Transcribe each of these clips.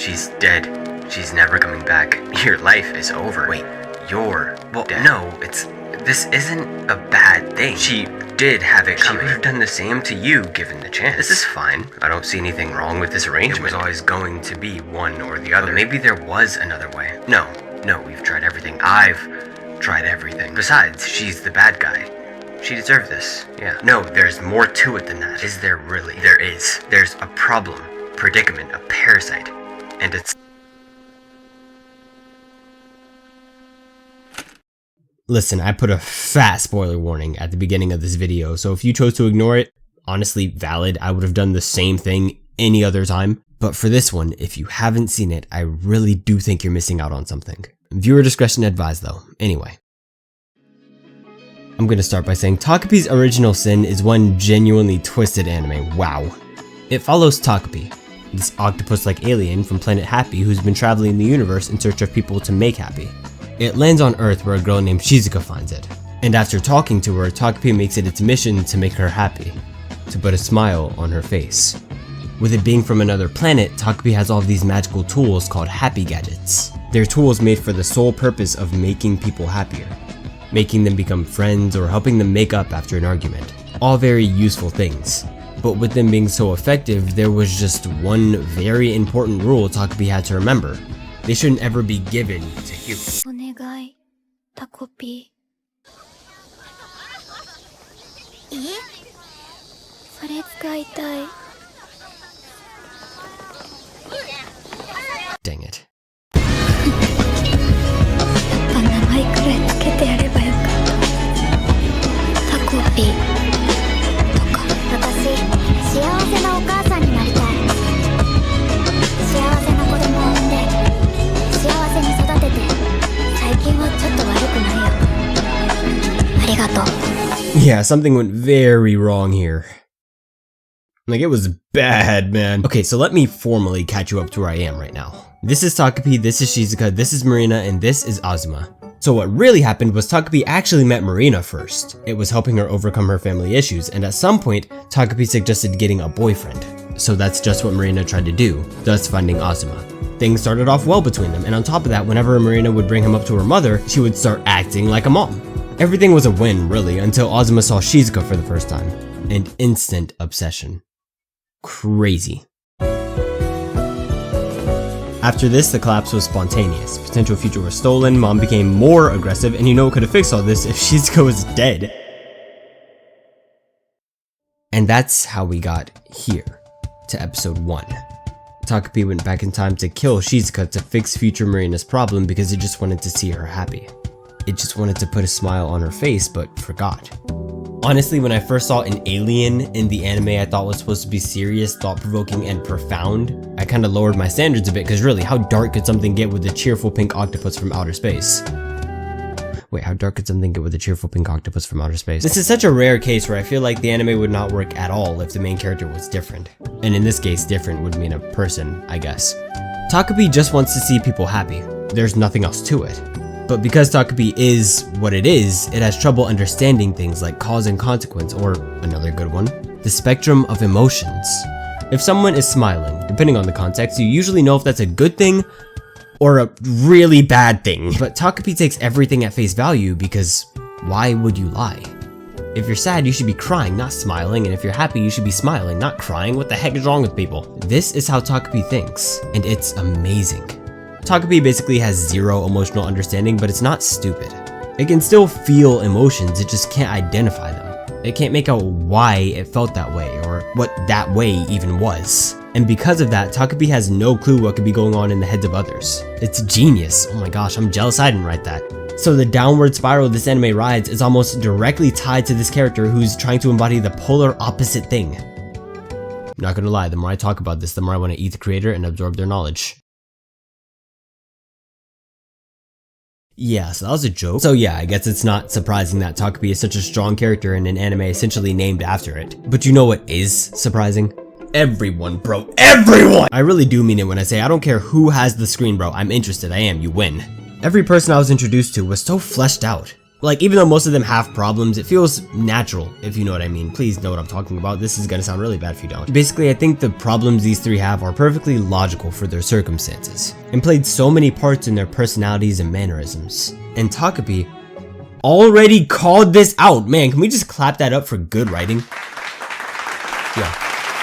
She's dead. She's never coming back. Your life is over. Wait, you're dead. No, this isn't a bad thing. She did have it coming. She would have done the same to you given the chance. This is fine. I don't see anything wrong with this arrangement. It was always going to be one or the other. But maybe there was another way. No, we've tried everything. I've tried everything. Besides, she's the bad guy. She deserved this. Yeah. No, there's more to it than that. Is there really? There is. There's a problem, predicament, a parasite, and it's... Listen, I put a fat spoiler warning at the beginning of this video, so if you chose to ignore it, honestly, valid. I would have done the same thing any other time. But for this one, if you haven't seen it, I really do think you're missing out on something. Viewer discretion advised though. Anyway. I'm gonna start by saying Takapi's original sin is one genuinely twisted anime. Wow. It follows Takapi, this octopus-like alien from planet Happy who's been traveling the universe in search of people to make happy. It lands on Earth where a girl named Shizuka finds it, and after talking to her, Takapi makes it its mission to make her happy, to put a smile on her face. With it being from another planet, Takapi has all of these magical tools called happy gadgets. They're tools made for the sole purpose of making people happier, making them become friends or helping them make up after an argument. All very useful things. But with them being so effective, there was just one very important rule Takapi had to remember. They shouldn't ever be given to humans. お願い、タコピー。え？それ使いたい。Dang it. やっぱ名前くらいつけてやればよかった。タコピーとか。私、幸せなお母さんになりたい。幸せな子供を産んで、幸せに育てて、最近はちょっと悪くないよ。ありがとう。Yeah, something went very wrong here. Like, it was bad, man. Okay, so let me formally catch you up to where I am right now. This is Takapi, this is Shizuka, this is Marina, and this is Azuma. So what really happened was Takapi actually met Marina first. It was helping her overcome her family issues, and at some point, Takapi suggested getting a boyfriend. So that's just what Marina tried to do, thus finding Azuma. Things started off well between them, and on top of that, whenever Marina would bring him up to her mother, she would start acting like a mom. Everything was a win, really, until Azuma saw Shizuka for the first time. An instant obsession. Crazy. After this, the collapse was spontaneous. Potential future was stolen, mom became more aggressive, and you know what could have fixed all this if Shizuka was dead. And that's how we got here, to episode 1. Takapi went back in time to kill Shizuka to fix future Marina's problem because it just wanted to see her happy. It just wanted to put a smile on her face, but forgot. Honestly, when I first saw an alien in the anime I thought was supposed to be serious, thought-provoking, and profound, I kinda lowered my standards a bit, cause really, how dark could something get with a cheerful pink octopus from outer space? Wait, how dark could something get with a cheerful pink octopus from outer space? This is such a rare case where I feel like the anime would not work at all if the main character was different. And in this case, different would mean a person, I guess. Takapi just wants to see people happy. There's nothing else to it. But because Takapi is what it has trouble understanding things like cause and consequence, or another good one, the spectrum of emotions. If someone is smiling, depending on the context, you usually know if that's a good thing or a really bad thing. But Takapi takes everything at face value because why would you lie? If you're sad, you should be crying, not smiling, and if you're happy, you should be smiling, not crying. What the heck is wrong with people? This is how Takapi thinks, and it's amazing. Takapi basically has zero emotional understanding, but it's not stupid. It can still feel emotions, it just can't identify them. It can't make out why it felt that way, or what that way even was. And because of that, Takapi has no clue what could be going on in the heads of others. It's genius. Oh my gosh, I'm jealous I didn't write that. So the downward spiral this anime rides is almost directly tied to this character who's trying to embody the polar opposite thing. I'm not gonna lie, the more I talk about this, the more I want to eat the creator and absorb their knowledge. Yeah, so that was a joke. So yeah, I guess it's not surprising that Takapi is such a strong character in an anime essentially named after it. But you know what is surprising? Everyone, bro. Everyone! I really do mean it when I say I don't care who has the screen, bro. I'm interested. I am. You win. Every person I was introduced to was so fleshed out, Like, even though most of them have problems, it feels natural, if you know what I mean. Please know what I'm talking about. This is gonna sound really bad if you don't. Basically, I think the problems these three have are perfectly logical for their circumstances, and played so many parts in their personalities and mannerisms. And Takapi already called this out. Man, can we just clap that up for good writing?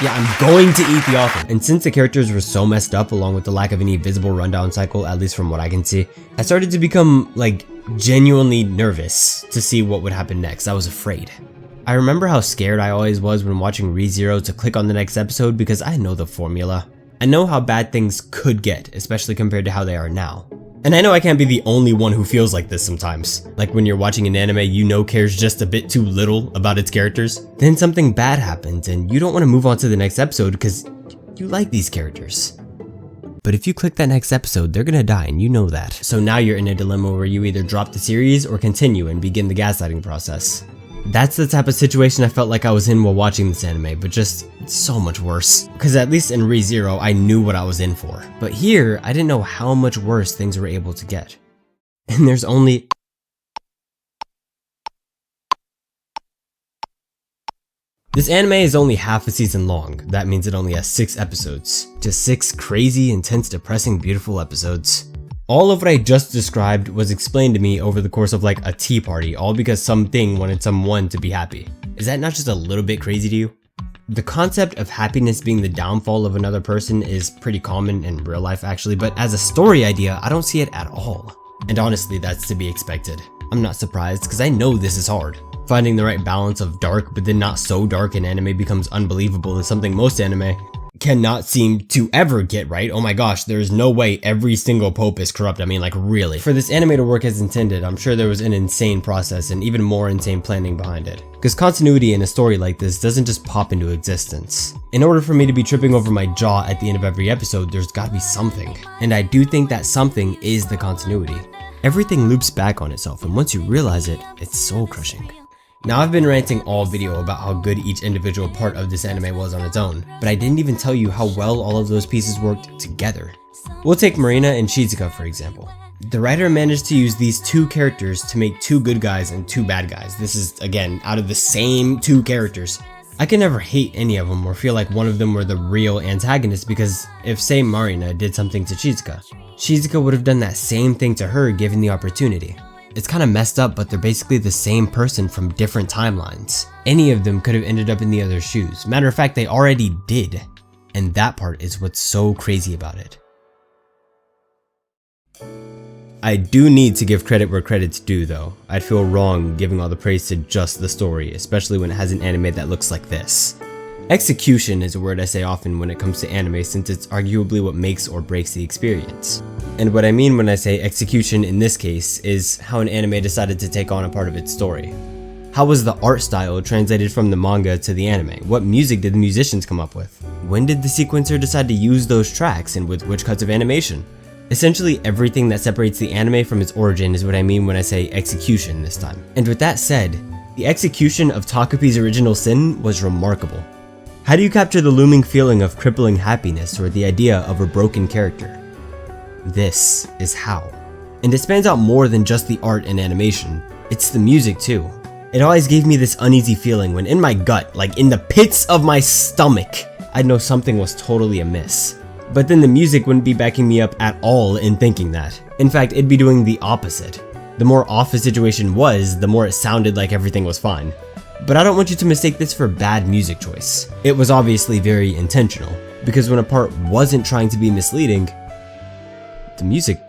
Yeah, I'm going to eat the author. And since the characters were so messed up, along with the lack of any visible rundown cycle, at least from what I can see, I started to become, like, genuinely nervous to see what would happen next. I was afraid. I remember how scared I always was when watching ReZero to click on the next episode because I know the formula. I know how bad things could get, especially compared to how they are now. And I know I can't be the only one who feels like this sometimes. Like when you're watching an anime you know cares just a bit too little about its characters, then something bad happens and you don't want to move on to the next episode because you like these characters. But if you click that next episode, they're gonna die and you know that. So now you're in a dilemma where you either drop the series or continue and begin the gaslighting process. That's the type of situation I felt like I was in while watching this anime, but just so much worse. Because at least in ReZero, I knew what I was in for. But here, I didn't know how much worse things were able to get. And there's only... This anime is only half a season long. That means it only has 6 episodes. Just 6 crazy, intense, depressing, beautiful episodes. All of what I just described was explained to me over the course of like a tea party, all because something wanted someone to be happy. Is that not just a little bit crazy to you? The concept of happiness being the downfall of another person is pretty common in real life actually, but as a story idea, I don't see it at all. And honestly, that's to be expected. I'm not surprised because I know this is hard. Finding the right balance of dark but then not so dark in anime becomes unbelievable is something most anime cannot seem to ever get right. Oh my gosh, there's no way every single pope is corrupt. I mean, like, really. For this anime to work as intended, I'm sure there was an insane process and even more insane planning behind it. Because continuity in a story like this doesn't just pop into existence. In order for me to be tripping over my jaw at the end of every episode, there's gotta be something. And I do think that something is the continuity. Everything loops back on itself, and once you realize it, it's soul crushing. Now I've been ranting all video about how good each individual part of this anime was on its own, but I didn't even tell you how well all of those pieces worked together. We'll take Marina and Shizuka for example. The writer managed to use these 2 characters to make 2 good guys and 2 bad guys. This is, again, out of the same 2 characters. I can never hate any of them or feel like one of them were the real antagonist because if say Marina did something to Shizuka, Shizuka would have done that same thing to her given the opportunity. It's kinda messed up, but they're basically the same person from different timelines. Any of them could have ended up in the other's shoes. Matter of fact, they already did. And that part is what's so crazy about it. I do need to give credit where credit's due though. I'd feel wrong giving all the praise to just the story, especially when it has an anime that looks like this. Execution is a word I say often when it comes to anime since it's arguably what makes or breaks the experience. And what I mean when I say execution in this case is how an anime decided to take on a part of its story. How was the art style translated from the manga to the anime? What music did the musicians come up with? When did the sequencer decide to use those tracks and with which cuts of animation? Essentially everything that separates the anime from its origin is what I mean when I say execution this time. And with that said, the execution of Takapi's original sin was remarkable. How do you capture the looming feeling of crippling happiness or the idea of a broken character? This is how. And it spans out more than just the art and animation, it's the music too. It always gave me this uneasy feeling when in my gut, like in the pits of my stomach, I'd know something was totally amiss. But then the music wouldn't be backing me up at all in thinking that. In fact, it'd be doing the opposite. The more off a situation was, the more it sounded like everything was fine. But I don't want you to mistake this for bad music choice. It was obviously very intentional, because when a part wasn't trying to be misleading, the music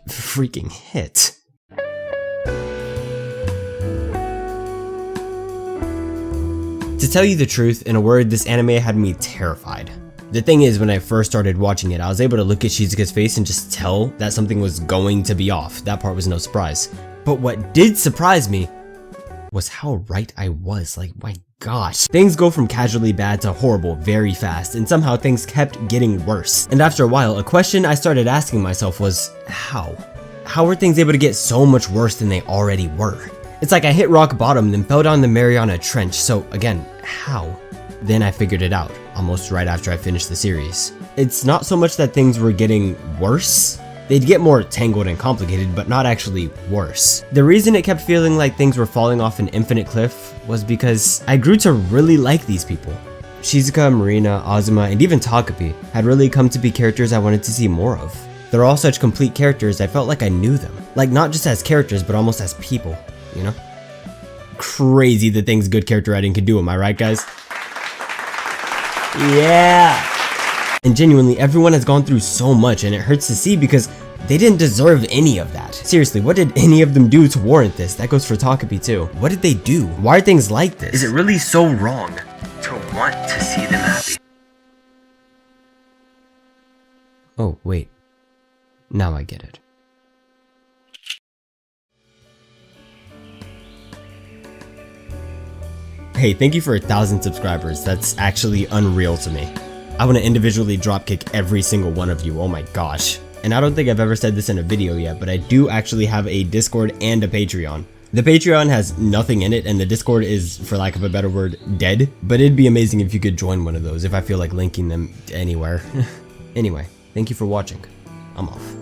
freaking hit. To tell you the truth, in a word, this anime had me terrified. The thing is, when I first started watching it, I was able to look at Shizuka's face and just tell that something was going to be off. That part was no surprise. But what did surprise me was how right I was. Like, my gosh. Things go from casually bad to horrible very fast, and somehow things kept getting worse. And after a while, a question I started asking myself was, how? How were things able to get so much worse than they already were? It's like I hit rock bottom, then fell down the Mariana Trench, so again, how? Then I figured it out, almost right after I finished the series. It's not so much that things were getting worse, They'd get more tangled and complicated, but not actually worse. The reason it kept feeling like things were falling off an infinite cliff was because I grew to really like these people. Shizuka, Marina, Azuma, and even Takapi had really come to be characters I wanted to see more of. They're all such complete characters I felt like I knew them. Like not just as characters, but almost as people, you know? Crazy the things good character writing can do, am I right guys? Yeah! And genuinely, everyone has gone through so much and it hurts to see because they didn't deserve any of that. Seriously, what did any of them do to warrant this? That goes for Takapi too. What did they do? Why are things like this? Is it really so wrong to want to see them happy? Oh, wait. Now I get it. Hey, thank you for 1,000 subscribers. That's actually unreal to me. I want to individually dropkick every single one of you, oh my gosh. And I don't think I've ever said this in a video yet, but I do actually have a Discord and a Patreon. The Patreon has nothing in it, and the Discord is, for lack of a better word, dead. But it'd be amazing if you could join one of those if I feel like linking them anywhere. Anyway, thank you for watching. I'm off.